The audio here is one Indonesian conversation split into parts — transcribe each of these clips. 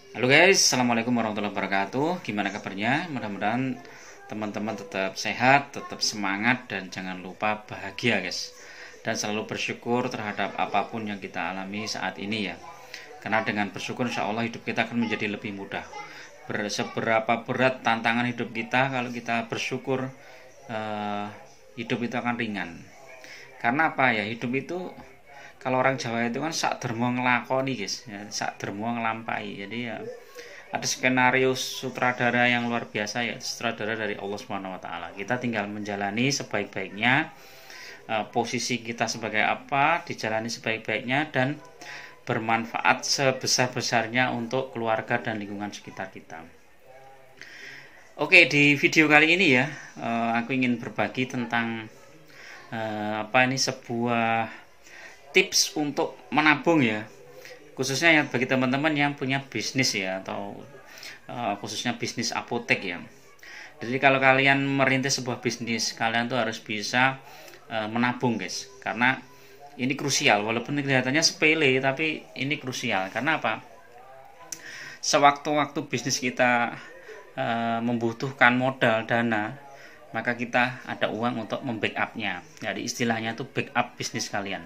Halo guys, assalamualaikum warahmatullahi wabarakatuh. Gimana kabarnya? Mudah-mudahan teman-teman tetap sehat, tetap semangat, dan jangan lupa bahagia guys. Dan selalu bersyukur terhadap apapun yang kita alami saat ini ya. Karena dengan bersyukur insya Allah hidup kita akan menjadi lebih mudah. Seberapa berat tantangan hidup kita, kalau kita bersyukur hidup itu akan ringan. Karena apa ya, hidup itu kalau orang Jawa itu kan sak dermo nglakoni guys ya, sak dermo nglampahi. Jadi ya ada skenario sutradara yang luar biasa ya, sutradara dari Allah Subhanahu wa taala. Kita tinggal menjalani sebaik-baiknya, posisi kita sebagai apa dijalani sebaik-baiknya dan bermanfaat sebesar-besarnya untuk keluarga dan lingkungan sekitar kita. Oke, di video kali ini ya, aku ingin berbagi tentang sebuah tips untuk menabung ya, khususnya ya bagi teman-teman yang punya bisnis ya, atau khususnya bisnis apotek ya. Jadi kalau kalian merintis sebuah bisnis, kalian tuh harus bisa menabung guys, karena ini krusial. Walaupun kelihatannya sepele, tapi ini krusial. Karena apa? Sewaktu-waktu bisnis kita membutuhkan modal dana, maka kita ada uang untuk membackupnya. Jadi istilahnya tuh backup bisnis kalian.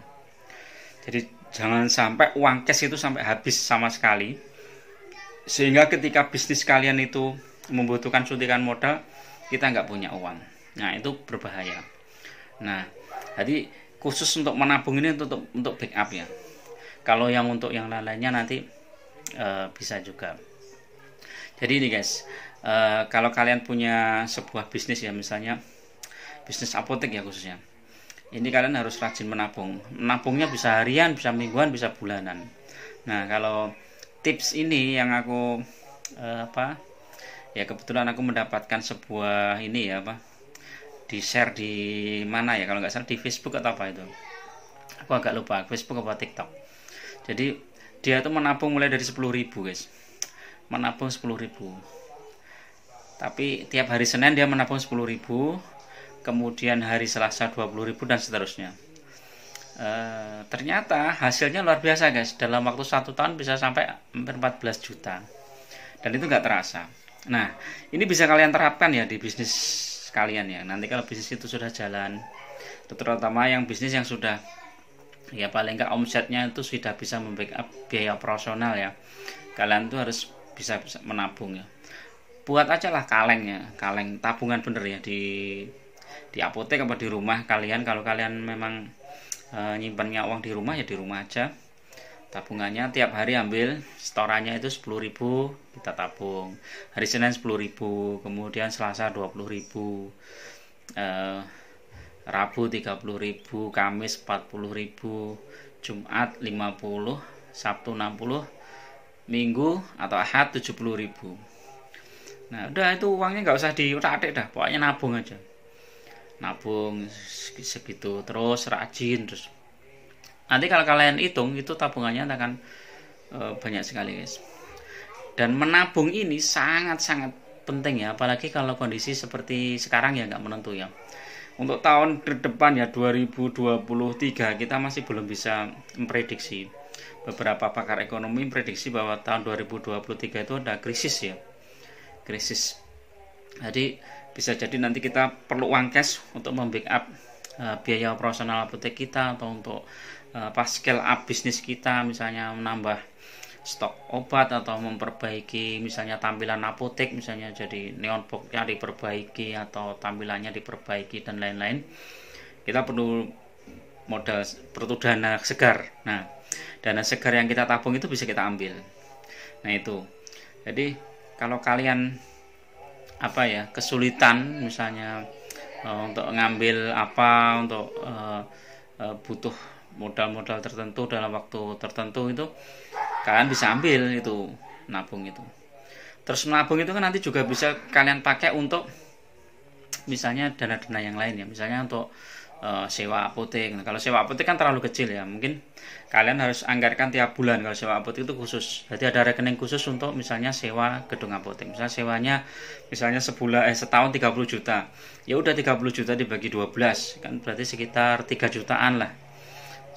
Jadi jangan sampai uang cash itu sampai habis sama sekali, sehingga ketika bisnis kalian itu membutuhkan suntikan modal, kita nggak punya uang. Nah itu berbahaya. Nah jadi khusus untuk menabung ini untuk backup ya. Kalau yang untuk yang lainnya nanti bisa juga. Jadi ini guys, kalau kalian punya sebuah bisnis ya, misalnya bisnis apotek ya khususnya, ini kalian harus rajin menabung. Menabungnya bisa harian, bisa mingguan, bisa bulanan. Nah kalau tips ini yang aku kebetulan aku mendapatkan sebuah ini ya, di share di mana ya, kalau nggak salah di Facebook atau apa itu, aku agak lupa, Facebook apa TikTok. Jadi dia tuh menabung mulai dari 10.000 guys, menabung 10.000, tapi tiap hari Senin dia menabung 10.000, kemudian hari Selasa 20.000 dan seterusnya. Ternyata hasilnya luar biasa guys, dalam waktu 1 tahun bisa sampai hampir 14 juta, dan itu nggak terasa. Nah ini bisa kalian terapkan ya di bisnis kalian ya. Nanti kalau bisnis itu sudah jalan, terutama yang bisnis yang sudah ya paling nggak omsetnya itu sudah bisa membackup biaya operasional ya, kalian tuh harus bisa menabung ya. Buat aja lah kalengnya, kaleng tabungan bener ya, di apotek apa di rumah kalian. Kalau kalian memang nyimpannya uang di rumah ya di rumah aja, tabungannya tiap hari ambil setorannya itu 10.000 kita tabung. Hari Senin 10.000, kemudian Selasa 20.000, Rabu 30.000, Kamis 40.000, Jumat 50, Sabtu 60, Minggu atau Ahad 70.000. Nah udah, itu uangnya nggak usah diutak-atik dah, pokoknya nabung aja. Nabung segitu terus, rajin terus. Nanti kalau kalian hitung itu tabungannya akan banyak sekali guys. Dan menabung ini sangat-sangat penting ya, apalagi kalau kondisi seperti sekarang ya nggak menentu ya. Untuk tahun ke depan ya 2023 kita masih belum bisa memprediksi. Beberapa pakar ekonomi memprediksi bahwa tahun 2023 itu ada krisis ya, krisis. Jadi bisa jadi nanti kita perlu uang cash untuk membackup biaya operasional apotek kita, atau untuk scale up bisnis kita, misalnya menambah stok obat atau memperbaiki misalnya tampilan apotek, misalnya jadi neon boxnya diperbaiki atau tampilannya diperbaiki dan lain-lain. Kita perlu modal, perlu dana segar. Nah dana segar yang kita tabung itu bisa kita ambil. Nah itu, jadi kalau kalian kesulitan misalnya untuk ngambil untuk butuh modal-modal tertentu dalam waktu tertentu, itu kalian bisa ambil itu, nabung itu. Terus menabung itu kan nanti juga bisa kalian pakai untuk misalnya dana-dana yang lain ya, misalnya untuk sewa apotek. Nah, kalau sewa apotek kan terlalu kecil ya, mungkin kalian harus anggarkan tiap bulan. Kalau sewa apotek itu khusus, jadi ada rekening khusus untuk misalnya sewa gedung apotek. Misalnya sewanya setahun 30 juta, ya udah 30 juta dibagi 12 kan berarti sekitar 3 jutaan lah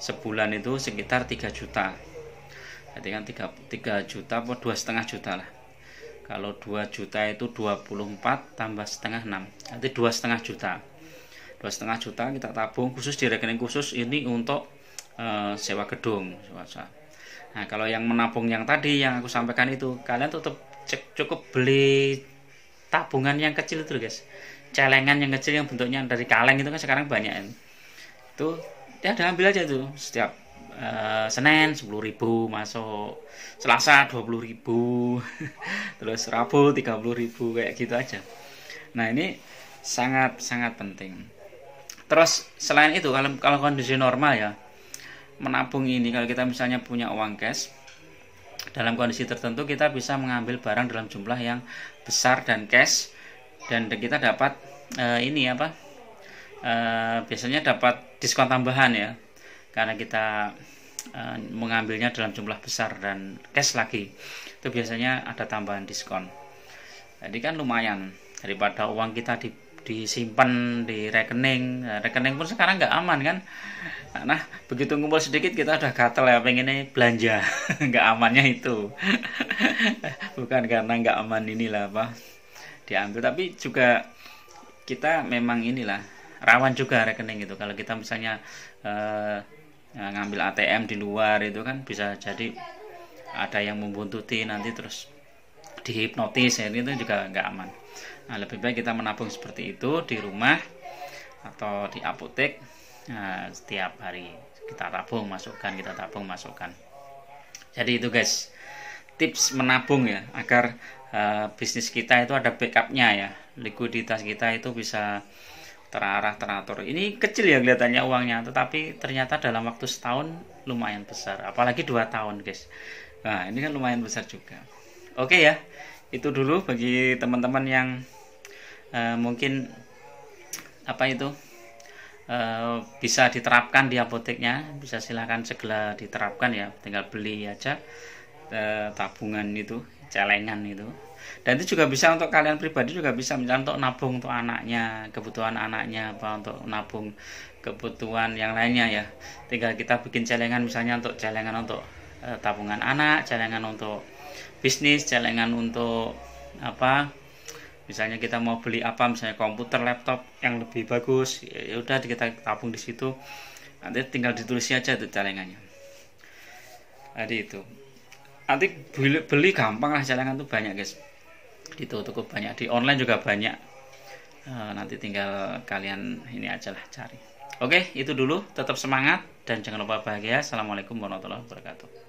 sebulan, itu sekitar 3 juta. Berarti kan 3 juta atau 2,5 juta lah. Kalau 2 juta itu 24 tambah setengah 6, nanti 2,5 juta. 2,5 juta kita tabung khusus di rekening khusus ini untuk sewa gedung. Nah, kalau yang menabung yang tadi yang aku sampaikan itu, kalian tetap cukup beli tabungan yang kecil itu guys. Celengan yang kecil yang bentuknya dari kaleng itu kan sekarang banyak ya. Itu ya udah ambil aja tuh setiap Senin 10.000 masuk, Selasa 20.000 terus Rabu 30.000 kayak gitu aja. Nah, ini sangat penting. Terus selain itu kalau kondisi normal ya, menabung ini kalau kita misalnya punya uang cash, dalam kondisi tertentu kita bisa mengambil barang dalam jumlah yang besar dan cash, dan kita dapat biasanya dapat diskon tambahan ya, karena kita mengambilnya dalam jumlah besar dan cash lagi, itu biasanya ada tambahan diskon. Jadi kan lumayan daripada uang kita disimpan di rekening. Rekening pun sekarang nggak aman kan. Nah, begitu ngumpul sedikit kita udah gatel ya pengennya belanja. Nggak amannya itu bukan karena nggak aman inilah diambil, tapi juga kita memang inilah rawan juga rekening itu. Kalau kita misalnya ngambil ATM di luar itu kan bisa jadi ada yang membuntuti nanti terus dihipnotis ya, itu juga nggak aman. Nah, lebih baik kita menabung seperti itu di rumah atau di apotek. Nah, setiap hari kita tabung masukkan. Jadi itu guys, tips menabung ya, agar bisnis kita itu ada backupnya ya, likuiditas kita itu bisa terarah, teratur. Ini kecil ya kelihatannya uangnya, tetapi ternyata dalam waktu setahun lumayan besar, apalagi 2 tahun guys. Nah, ini kan lumayan besar juga. Oke ya, itu dulu bagi teman-teman yang mungkin bisa diterapkan di apoteknya, bisa silahkan segera diterapkan ya, tinggal beli aja tabungan itu, celengan itu. Dan itu juga bisa untuk kalian pribadi, juga bisa misalnya untuk nabung untuk anaknya, kebutuhan anaknya, untuk nabung kebutuhan yang lainnya ya. Tinggal kita bikin celengan, misalnya untuk celengan untuk tabungan anak, celengan untuk bisnis, celengan untuk misalnya kita mau beli misalnya komputer, laptop yang lebih bagus, ya udah kita tabung di situ, nanti tinggal ditulis aja itu celengannya. Jadi itu nanti beli gampang lah, celengan tuh banyak guys, di toko banyak, di online juga banyak. Nanti tinggal kalian ini aja lah cari. Oke, itu dulu, tetap semangat dan jangan lupa bahagia. Assalamualaikum warahmatullahi wabarakatuh.